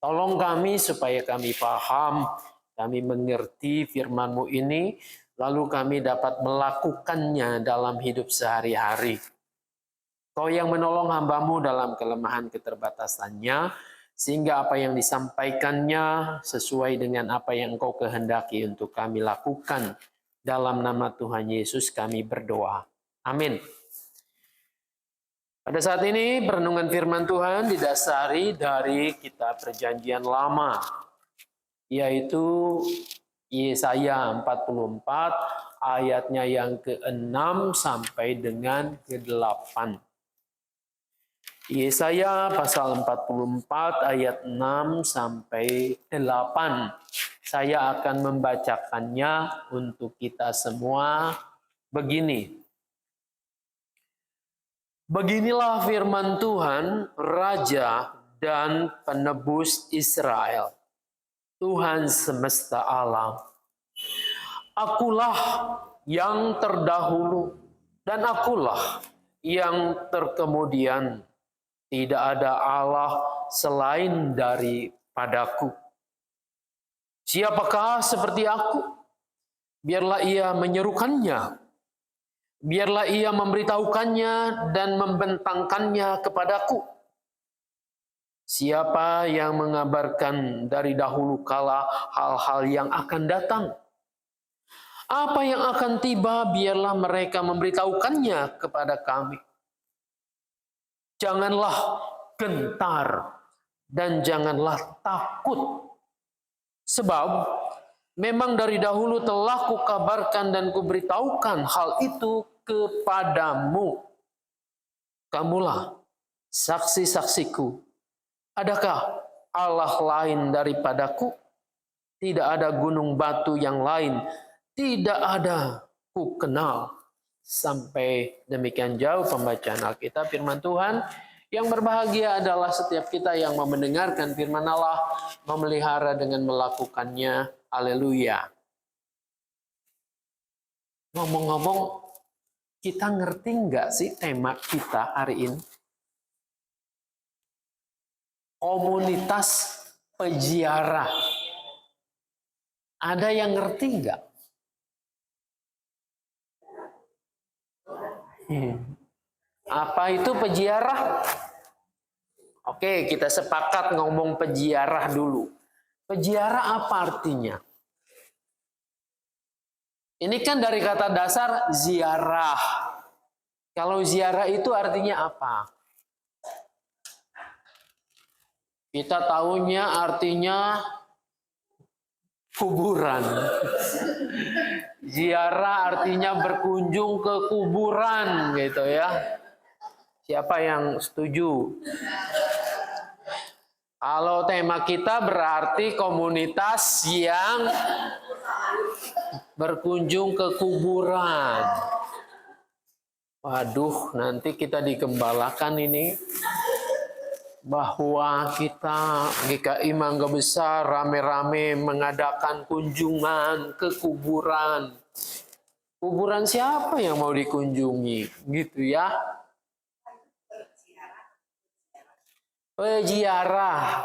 Tolong kami supaya kami paham, kami mengerti firman-Mu ini, lalu kami dapat melakukannya dalam hidup sehari-hari. Kau yang menolong hamba-Mu dalam kelemahan keterbatasannya, sehingga apa yang disampaikannya sesuai dengan apa yang Engkau kehendaki untuk kami lakukan. Dalam nama Tuhan Yesus kami berdoa. Amin. Pada saat ini perenungan firman Tuhan didasari dari kitab Perjanjian Lama, yaitu Yesaya 44 ayatnya yang ke-6 sampai dengan ke-8. Yesaya pasal 44 ayat 6 sampai 8. Saya akan membacakannya untuk kita semua begini. Beginilah firman Tuhan, Raja dan Penebus Israel, Tuhan semesta alam. Akulah yang terdahulu dan akulah yang terkemudian. Tidak ada Allah selain daripadaku. Siapakah seperti aku? Biarlah ia menyerukannya. Biarlah ia memberitahukannya dan membentangkannya kepadaku. Siapa yang mengabarkan dari dahulu kala hal-hal yang akan datang? Apa yang akan tiba, biarlah mereka memberitahukannya kepada kami. Janganlah gentar dan janganlah takut. Sebab memang dari dahulu telah kukabarkan dan kuberitahukan hal itu kepadamu. Kamulah saksi-saksiku. Adakah Allah lain daripadaku? Tidak ada gunung batu yang lain. Tidak ada ku kenal. Sampai demikian jauh pembacaan Alkitab firman Tuhan. Yang berbahagia adalah setiap kita yang mau mendengarkan firman Allah, memelihara dengan melakukannya. Haleluya. Ngomong-ngomong, kita ngerti nggak sih tema kita hari ini? Komunitas peziarah. Ada yang ngerti nggak? Apa itu peziarah? Oke, kita sepakat ngomong peziarah dulu. Peziarah apa artinya? Ini kan dari kata dasar ziarah. Kalau ziarah itu artinya apa? Kita tahunya artinya kuburan. Ziarah artinya berkunjung ke kuburan gitu ya. Siapa yang setuju? Kalau tema kita berarti komunitas yang berkunjung ke kuburan. Waduh, nanti kita digembalakan ini bahwa kita GKI Mangga Besar rame-rame mengadakan kunjungan ke kuburan. Kuburan siapa yang mau dikunjungi? Gitu ya. Peziarah.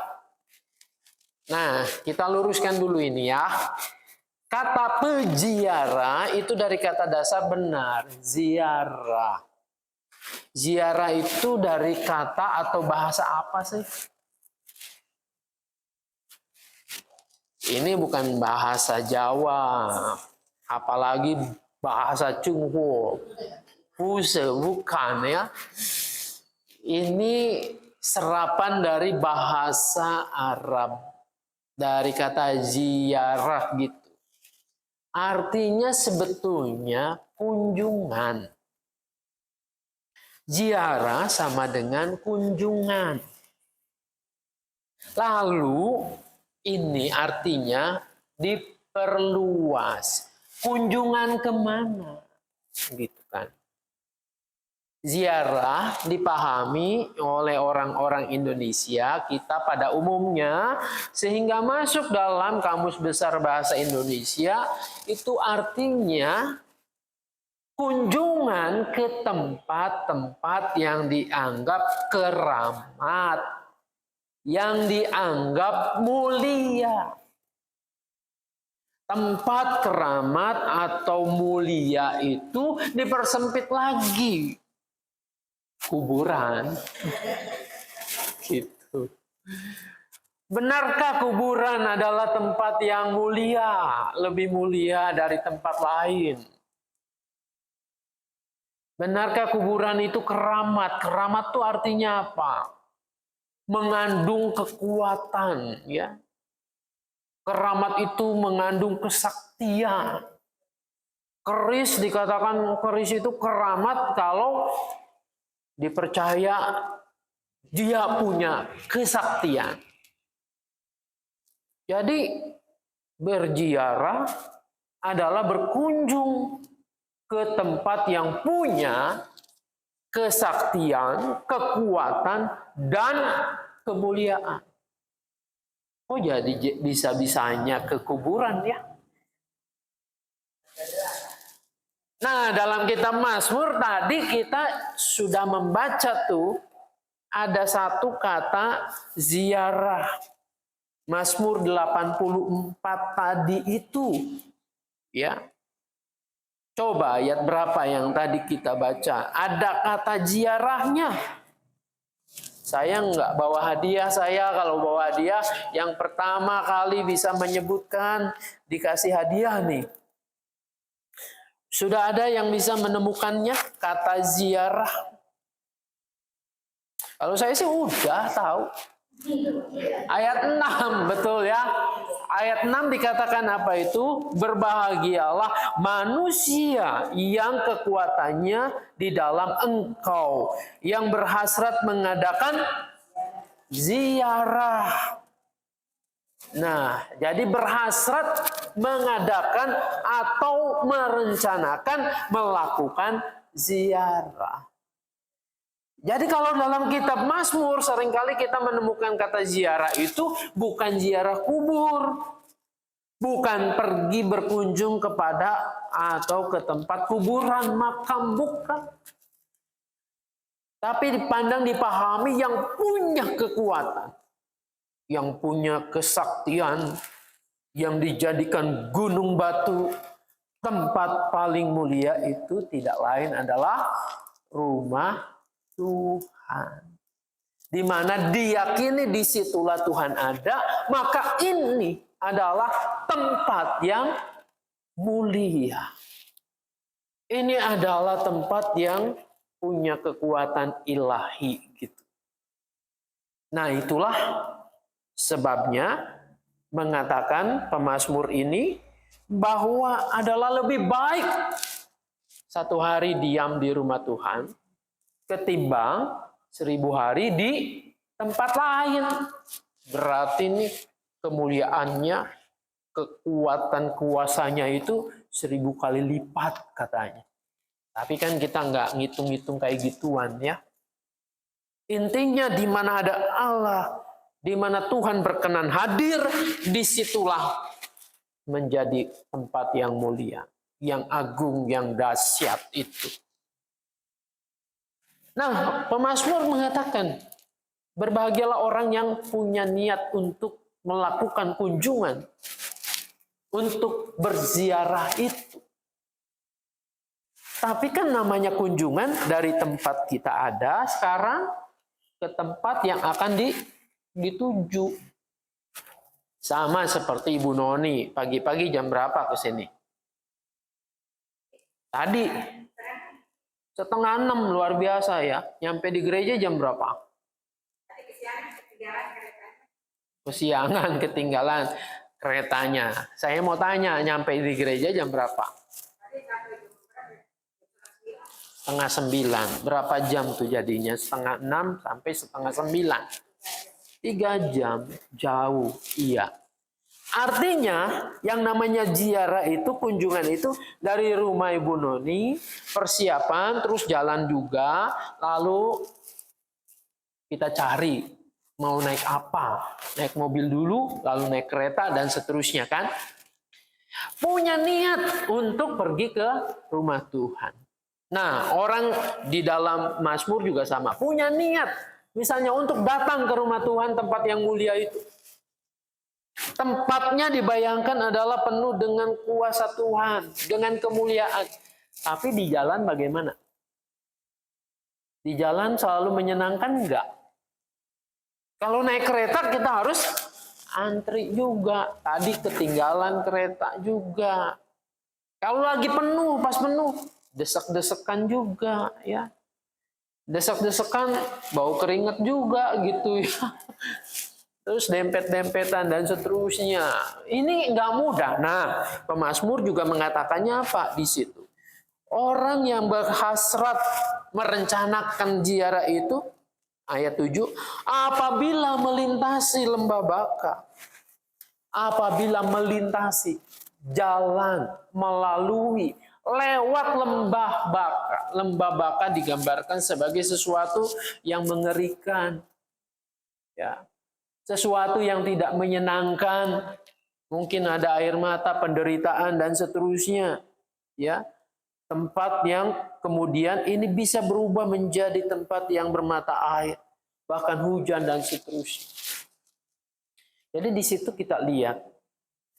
Nah, kita luruskan dulu ini ya. Kata peziarah itu dari kata dasar benar, ziarah. Ziarah itu dari kata atau bahasa apa sih? Ini bukan bahasa Jawa, apalagi bahasa Cungho. Bukan ya. Ini serapan dari bahasa Arab. Dari kata ziarah gitu. Artinya sebetulnya kunjungan. Ziarah sama dengan kunjungan. Lalu ini artinya diperluas. Kunjungan kemana? Gitu kan. Ziarah dipahami oleh orang-orang Indonesia kita pada umumnya sehingga masuk dalam Kamus Besar Bahasa Indonesia itu artinya kunjungan ke tempat-tempat yang dianggap keramat, yang dianggap mulia. Tempat keramat atau mulia itu dipersempit lagi. Kuburan. Gitu. Benarkah kuburan adalah tempat yang mulia, lebih mulia dari tempat lain? Benarkah kuburan itu keramat? Keramat itu artinya apa? Mengandung kekuatan, ya. Keramat itu mengandung kesaktian. Keris, dikatakan keris itu keramat kalau dipercaya dia punya kesaktian. Jadi berziarah adalah berkunjung ke tempat yang punya kesaktian, kekuatan, dan kemuliaan. Oh, jadi bisa-bisanya ke kuburan, ya. Nah, dalam kitab Mazmur tadi kita sudah membaca tuh ada satu kata ziarah. Mazmur 84 tadi itu, ya. Coba ayat berapa yang tadi kita baca? Ada kata ziarahnya. Saya nggak bawa hadiah, saya kalau bawa hadiah yang pertama kali bisa menyebutkan dikasih hadiah nih. Sudah ada yang bisa menemukannya kata ziarah? Kalau saya sih udah tahu. Ayat 6, betul ya. Ayat 6 dikatakan apa itu? Berbahagialah manusia yang kekuatannya di dalam Engkau, yang berhasrat mengadakan ziarah. Nah, jadi berhasrat mengadakan atau merencanakan melakukan ziarah. Jadi kalau dalam kitab Mazmur seringkali kita menemukan kata ziarah itu bukan ziarah kubur. Bukan pergi berkunjung kepada atau ke tempat kuburan, makam, bukan. Tapi dipandang, dipahami yang punya kekuatan, yang punya kesaktian, yang dijadikan gunung batu. Tempat paling mulia itu tidak lain adalah rumah Tuhan. Di mana diyakini disitulah Tuhan ada, maka ini adalah tempat yang mulia. Ini adalah tempat yang punya kekuatan ilahi gitu. Nah, itulah sebabnya mengatakan pemazmur ini bahwa adalah lebih baik satu hari diam di rumah Tuhan ketimbang 1000 hari di tempat lain. Berarti nih kemuliaannya, kekuatan kuasanya itu 1000 kali lipat katanya. Tapi kan kita nggak ngitung-ngitung kayak gituan, ya. Intinya di mana ada Allah, di mana Tuhan berkenan hadir, disitulah menjadi tempat yang mulia, yang agung, yang dahsyat itu. Nah, pemazmur mengatakan, berbahagialah orang yang punya niat untuk melakukan kunjungan, untuk berziarah itu. Tapi kan namanya kunjungan dari tempat kita ada sekarang ke tempat yang akan dituju. Sama seperti Ibu Noni, pagi-pagi jam berapa ke sini? Tadi 5:30, luar biasa ya. Nyampe di gereja jam berapa? Kesiangan, ketinggalan keretanya. Saya mau tanya, nyampe di gereja jam berapa? 8:30. Berapa jam tuh jadinya? 5:30 sampai 8:30. 3 jam, jauh, iya. Artinya yang namanya ziarah itu, kunjungan itu dari rumah Ibu Noni, persiapan, terus jalan juga, lalu kita cari mau naik apa, naik mobil dulu, lalu naik kereta dan seterusnya kan. Punya niat untuk pergi ke rumah Tuhan. Nah, orang di dalam Mazmur juga sama, punya niat Misalnya untuk datang ke rumah Tuhan, tempat yang mulia itu. Tempatnya dibayangkan adalah penuh dengan kuasa Tuhan, dengan kemuliaan. Tapi di jalan bagaimana? Di jalan selalu menyenangkan enggak? Kalau naik kereta kita harus antri juga. Tadi ketinggalan kereta juga. Kalau lagi penuh, pas penuh, desek-desekan juga ya. Desek-desekan, bau keringat juga gitu ya. Terus dempet-dempetan dan seterusnya. Ini nggak mudah. Nah, pemazmur juga mengatakannya apa di situ? Orang yang berhasrat merencanakan ziarah itu, ayat 7, apabila melintasi lembah baka, apabila melintasi jalan, melalui, lewat lembah baka. Lembah baka digambarkan sebagai sesuatu yang mengerikan. Ya. Sesuatu yang tidak menyenangkan, mungkin ada air mata, penderitaan dan seterusnya, ya. Tempat yang kemudian ini bisa berubah menjadi tempat yang bermata air, bahkan hujan dan seterusnya. Jadi di situ kita lihat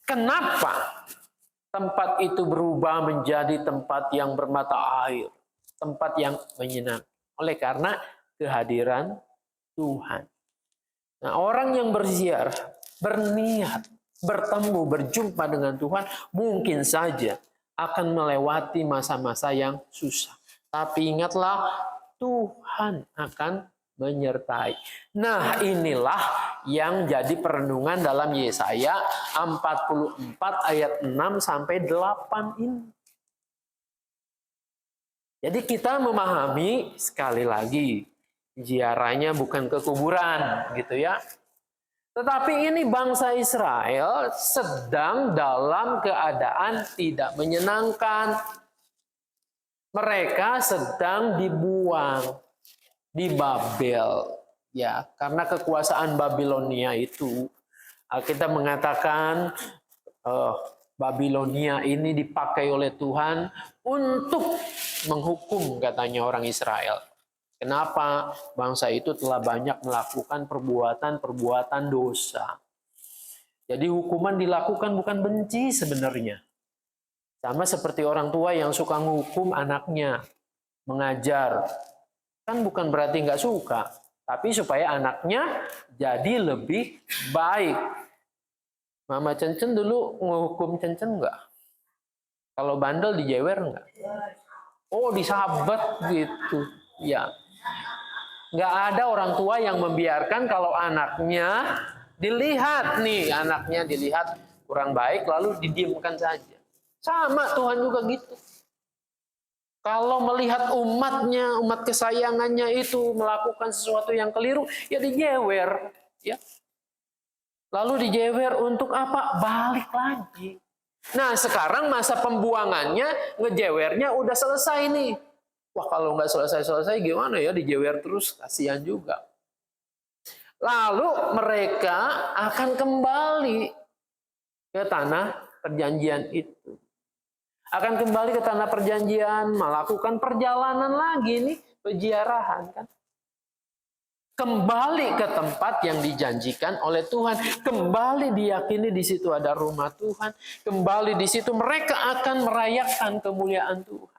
kenapa tempat itu berubah menjadi tempat yang bermata air, tempat yang menyenangkan. Oleh karena kehadiran Tuhan. Nah, orang yang berziarah, berniat, bertemu, berjumpa dengan Tuhan, mungkin saja akan melewati masa-masa yang susah. Tapi ingatlah, Tuhan akan menyertai. Nah, inilah yang jadi perenungan dalam Yesaya 44 ayat 6 sampai 8 ini. Jadi kita memahami sekali lagi, ziarahnya bukan ke kuburan gitu ya. Tetapi ini bangsa Israel sedang dalam keadaan tidak menyenangkan. Mereka sedang dibuang di Babel ya, karena kekuasaan Babilonia itu. Kita mengatakan Babilonia ini dipakai oleh Tuhan untuk menghukum, katanya orang Israel. Kenapa? Bangsa itu telah banyak melakukan perbuatan-perbuatan dosa. Jadi hukuman dilakukan bukan benci sebenarnya. Sama seperti orang tua yang suka menghukum anaknya, mengajar. Kan bukan berarti nggak suka, tapi supaya anaknya jadi lebih baik. Mama Cencen dulu menghukum Cencen nggak? Kalau bandel dijewer nggak? Oh, disabat gitu. Ya. Nggak ada orang tua yang membiarkan kalau anaknya dilihat nih, anaknya dilihat kurang baik lalu didiamkan saja. Sama Tuhan juga gitu. Kalau melihat umatnya, umat kesayangannya itu melakukan sesuatu yang keliru, ya dijewer, ya. Lalu dijewer untuk apa? Balik lagi. Nah, sekarang masa pembuangannya, ngejewernya udah selesai nih. Wah, kalau nggak selesai-selesai gimana ya, dijewer terus, kasihan juga. Lalu mereka akan kembali ke tanah perjanjian itu. Akan kembali ke tanah perjanjian, melakukan perjalanan lagi nih, peziarahan kan. Kembali ke tempat yang dijanjikan oleh Tuhan. Kembali diyakini di situ ada rumah Tuhan. Kembali di situ mereka akan merayakan kemuliaan Tuhan.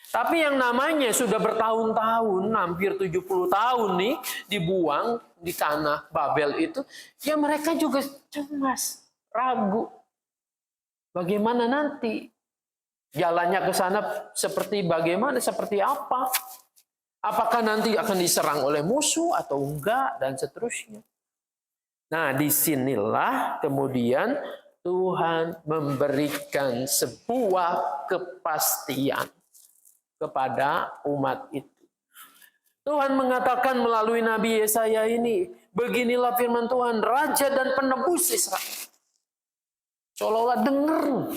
Tapi yang namanya sudah bertahun-tahun, hampir 70 tahun nih, dibuang di tanah Babel itu, ya mereka juga cemas, ragu. Bagaimana nanti? Jalannya ke sana seperti bagaimana, seperti apa? Apakah nanti akan diserang oleh musuh atau enggak, dan seterusnya. Nah, disinilah kemudian Tuhan memberikan sebuah kepastian kepada umat itu. Tuhan mengatakan melalui Nabi Yesaya ini, beginilah firman Tuhan, Raja dan Penebus Israel. Seolah-olah dengar,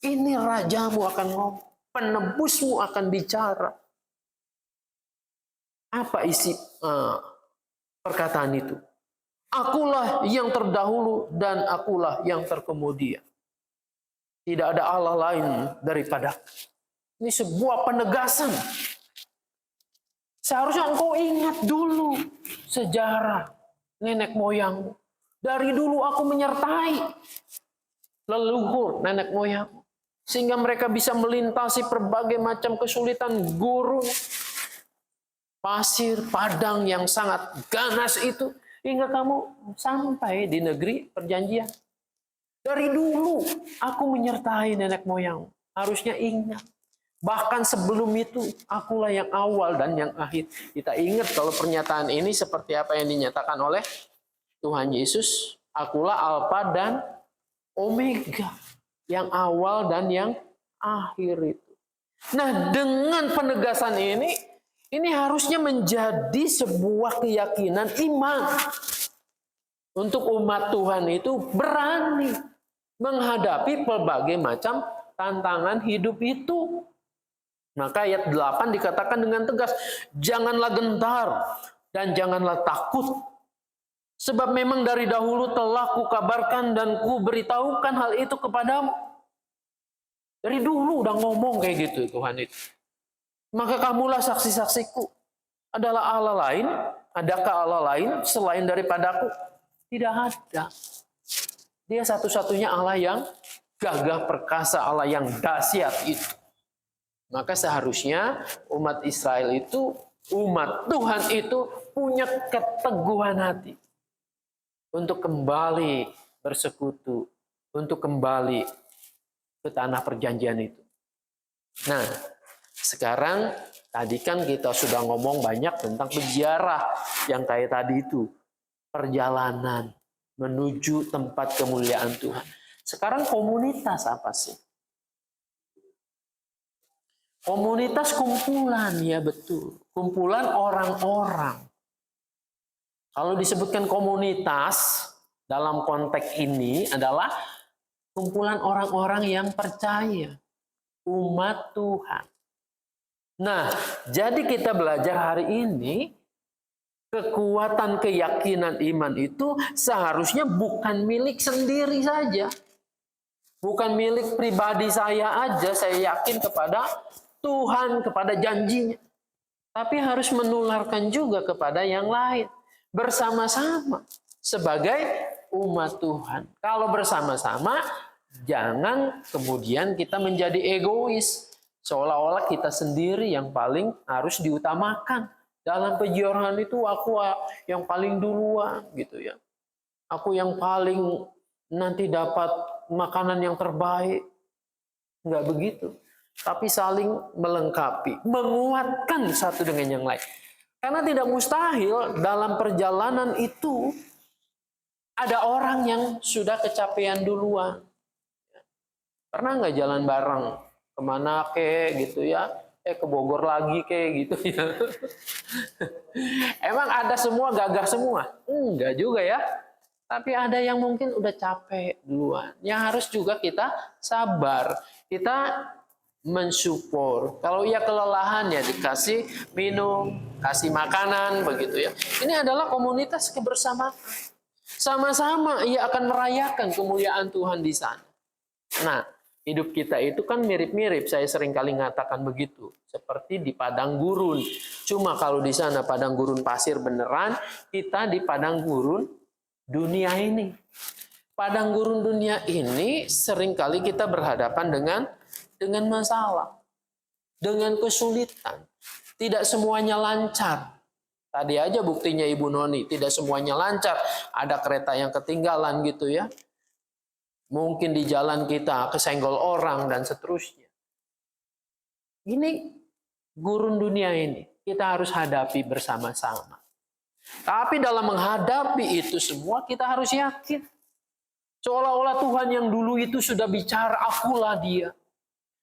ini rajamu akan ngomong, penebusmu akan bicara. Apa isi perkataan itu? Akulah yang terdahulu dan akulah yang terkemudian. Tidak ada Allah lain daripada. Ini sebuah penegasan. Seharusnya engkau ingat dulu sejarah nenek moyangmu. Dari dulu aku menyertai leluhur nenek moyangmu. Sehingga mereka bisa melintasi berbagai macam kesulitan, gurun, pasir, padang yang sangat ganas itu. Hingga kamu sampai di negeri perjanjian. Dari dulu aku menyertai nenek moyang. Harusnya ingat. Bahkan sebelum itu akulah yang awal dan yang akhir. Kita ingat kalau pernyataan ini seperti apa yang dinyatakan oleh Tuhan Yesus. Akulah Alfa dan Omega. Yang awal dan yang akhir itu. Nah, dengan penegasan ini harusnya menjadi sebuah keyakinan iman. Untuk umat Tuhan itu berani menghadapi berbagai macam tantangan hidup itu. Maka ayat 8 dikatakan dengan tegas, janganlah gentar dan janganlah takut. Sebab memang dari dahulu telah kukabarkan dan kuberitahukan hal itu kepadamu. Dari dulu udah ngomong kayak gitu Tuhan itu. Maka kamulah saksi-saksiku. Adalah Allah lain? Adakah Allah lain selain daripadaku? Tidak ada. Dia satu-satunya Allah yang gagah perkasa, Allah yang dahsyat itu. Maka seharusnya umat Israel itu, umat Tuhan itu punya keteguhan hati untuk kembali bersekutu, untuk kembali ke tanah perjanjian itu. Nah, sekarang tadi kan kita sudah ngomong banyak tentang sejarah yang kayak tadi itu. Perjalanan menuju tempat kemuliaan Tuhan. Sekarang komunitas apa sih? Komunitas kumpulan, ya betul. Kumpulan orang-orang. Kalau disebutkan komunitas dalam konteks ini adalah kumpulan orang-orang yang percaya. Umat Tuhan. Nah, jadi kita belajar hari ini, kekuatan keyakinan iman itu seharusnya bukan milik sendiri saja. Bukan milik pribadi saya aja, saya yakin kepada Tuhan, kepada janjinya. Tapi harus menularkan juga kepada yang lain. Bersama-sama sebagai umat Tuhan. Kalau bersama-sama, jangan kemudian kita menjadi egois. Seolah-olah kita sendiri yang paling harus diutamakan. Dalam kejuaraan itu aku yang paling duluan gitu ya. Aku yang paling nanti dapat makanan yang terbaik. Enggak begitu. Tapi saling melengkapi, menguatkan satu dengan yang lain. Karena tidak mustahil dalam perjalanan itu ada orang yang sudah kecapean duluan. Pernah nggak jalan bareng kemana gitu ya? Ke Bogor lagi gitu ya. Emang ada semua gagah semua? Enggak juga ya. Tapi ada yang mungkin udah capek duluan. Yang harus juga kita sabar. Kita mensupport. Kalau ia kelelahan ya dikasih minum, kasih makanan begitu ya. Ini adalah komunitas kebersamaan. Sama-sama ia akan merayakan kemuliaan Tuhan di sana. Nah, hidup kita itu kan mirip-mirip. Saya sering kali mengatakan begitu. Seperti di padang gurun. Cuma kalau di sana padang gurun pasir beneran, kita di padang gurun dunia ini. Padang gurun dunia ini seringkali kita berhadapan dengan masalah, dengan kesulitan. Tidak semuanya lancar. Tadi aja buktinya Ibu Noni, tidak semuanya lancar. Ada kereta yang ketinggalan gitu ya. Mungkin di jalan kita kesenggol orang dan seterusnya. Ini gurun dunia ini. Kita harus hadapi bersama-sama. Tapi dalam menghadapi itu semua kita harus yakin. Seolah-olah Tuhan yang dulu itu sudah bicara, akulah dia.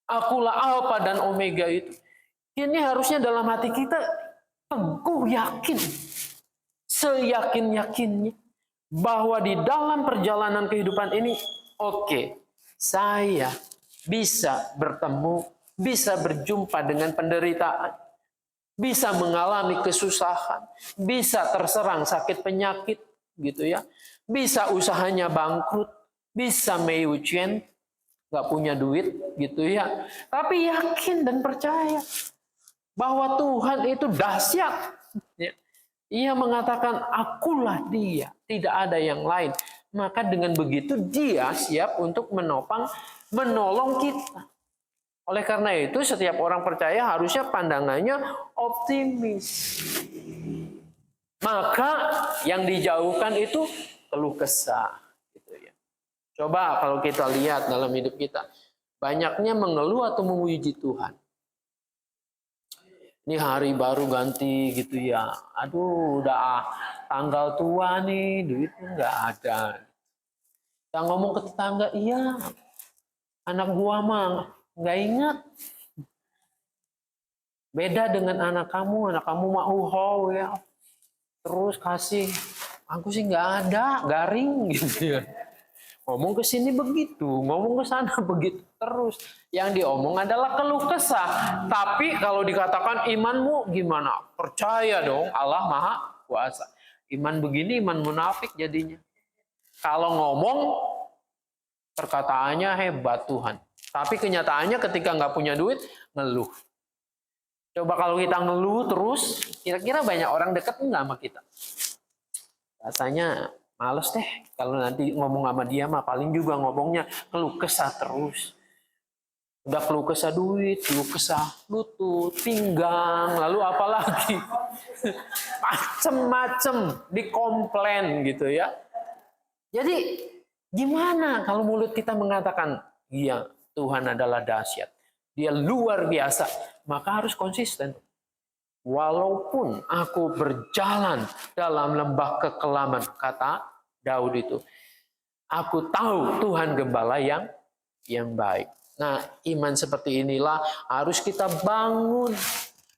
Akulah Alfa dan Omega itu. Ini harusnya dalam hati kita teguh yakin. Seyakin-yakinnya. Bahwa di dalam perjalanan kehidupan ini, oke, saya bisa bertemu, bisa berjumpa dengan penderitaan. Bisa mengalami kesusahan. Bisa terserang sakit penyakit. Gitu ya. Bisa usahanya bangkrut. Bisa meyucien. Nggak punya duit gitu ya. Tapi yakin dan percaya bahwa Tuhan itu dahsyat. Ya. Ia mengatakan, akulah dia, tidak ada yang lain. Maka dengan begitu dia siap untuk menolong kita. Oleh karena itu setiap orang percaya harusnya pandangannya optimis. Maka yang dijauhkan itu keluh kesah. Gitu ya. Coba kalau kita lihat dalam hidup kita, banyaknya mengeluh atau memuji Tuhan. Ini hari baru ganti gitu ya. Aduh, udah tanggal tua nih, duitnya nggak ada. Kita ngomong ke tetangga, iya, anak gua mah nggak ingat. Beda dengan anak kamu mah uho ya. Terus kasih, aku sih nggak ada, garing gitu ya. Ngomong ke sini begitu, ngomong ke sana begitu terus. Yang diomong adalah keluh kesah. Tapi kalau dikatakan imanmu gimana? Percaya dong, Allah Maha Kuasa. Iman begini, iman munafik jadinya. Kalau ngomong, perkataannya hebat Tuhan. Tapi kenyataannya ketika nggak punya duit, ngeluh. Coba kalau kita ngeluh terus, kira-kira banyak orang deket nggak sama kita? Rasanya males deh kalau nanti ngomong sama dia mah paling juga ngomongnya keluh kesah terus. Udah keluh kesah duit, keluh kesah lutut, pinggang, lalu apa lagi? Macem-macem dikomplain gitu ya. Jadi gimana kalau mulut kita mengatakan, iya Tuhan adalah dahsyat, dia luar biasa, maka harus konsisten. Walaupun aku berjalan dalam lembah kekelaman, kata Daud itu, aku tahu Tuhan gembala yang baik. Nah, iman seperti inilah harus kita bangun.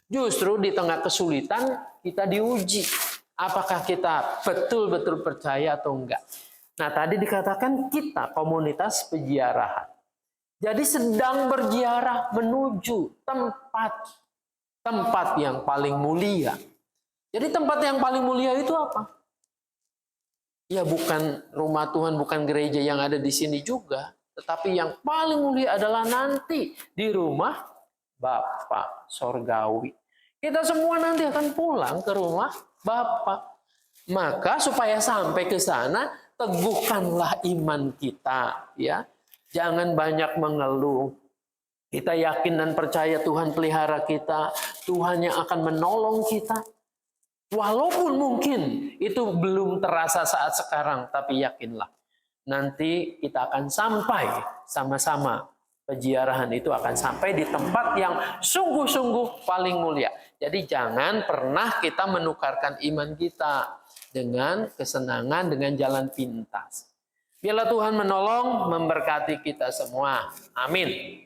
Justru di tengah kesulitan kita diuji. Apakah kita betul-betul percaya atau enggak. Nah, tadi dikatakan kita komunitas peziarahan. Jadi sedang berziarah menuju tempat yang paling mulia. Jadi tempat yang paling mulia itu apa? Ya bukan rumah Tuhan, bukan gereja yang ada di sini juga. Tetapi yang paling mulia adalah nanti di rumah Bapa Sorgawi. Kita semua nanti akan pulang ke rumah Bapa. Maka supaya sampai ke sana, teguhkanlah iman kita. Ya, jangan banyak mengeluh. Kita yakin dan percaya Tuhan pelihara kita. Tuhan yang akan menolong kita. Walaupun mungkin itu belum terasa saat sekarang, tapi yakinlah. Nanti kita akan sampai sama-sama. Peziarahan itu akan sampai di tempat yang sungguh-sungguh paling mulia. Jadi jangan pernah kita menukarkan iman kita dengan kesenangan, dengan jalan pintas. Biarlah Tuhan menolong, memberkati kita semua. Amin.